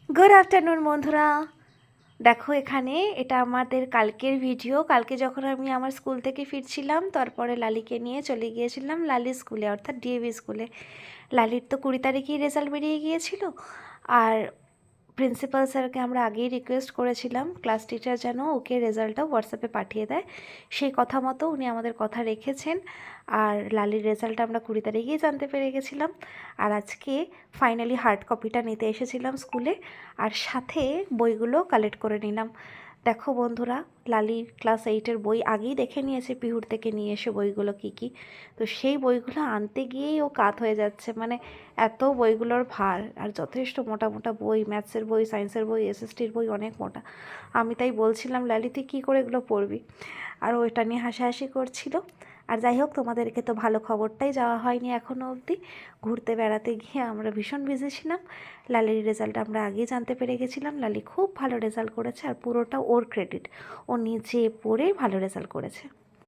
Good afternoon বন্ধুরা। দেখো এখানে এটা আমাদের কালকের ভিডিও। কালকে যখন আমি আমার স্কুল থেকে ফিরছিলাম, তারপরে লালিকে নিয়ে চলে গিয়েছিলাম লালির স্কুলে, অর্থাৎ ডিএভি স্কুলে। লালির তো 20 তারিখেই রেজাল্ট বেরিয়ে গিয়েছিল। আর প্রিন্সিপাল স্যারকে আমরা আগেই রিকোয়েস্ট করেছিলাম ক্লাস টিচার যেন ওকে রেজাল্টটা হোয়াটসঅ্যাপে পাঠিয়ে দেয়। সেই কথা মতো উনি আমাদের কথা রেখেছেন। আর লালির রেজাল্টটা আমরা 20 তারিখেই জানতে পেরে গেছিলাম। আর আজকে ফাইনালি হার্ড কপিটা নিতে এসেছিলাম স্কুলে, আর সাথে বইগুলো কালেক্ট করে নিলাম। দেখো বন্ধুরা, লালি ক্লাস 8-এর বই আগেই দেখে নিয়েছে পিহুর থেকে নিয়ে এসে বইগুলো কী কী। তো সেই বইগুলো আনতে গিয়েই ও কাত হয়ে যাচ্ছে, মানে এত বইগুলোর ভার, আর যথেষ্ট মোটা মোটা বই, ম্যাথসের বই, সায়েন্সের বই, এসএসটির বই অনেক মোটা। আমি তাই বলছিলাম, লালি তুই কী করে এগুলো পড়বি? আর ওইটা নিয়ে হাসাহাসি করছিল। আর যাই হোক, তোমাদেরকে তো ভালো খবরটাই যাওয়া হয়নি এখনও অবধি। ঘুরতে বেড়াতে গিয়ে আমরা ভীষণ বিজি ছিলাম। লালির রেজাল্ট আমরা আগেই জানতে পেরে গেছিলাম। লালি খুব ভালো রেজাল্ট করেছে, আর পুরোটা ওর ক্রেডিট। ও নিজে পড়ে ভালো রেজাল্ট করেছে।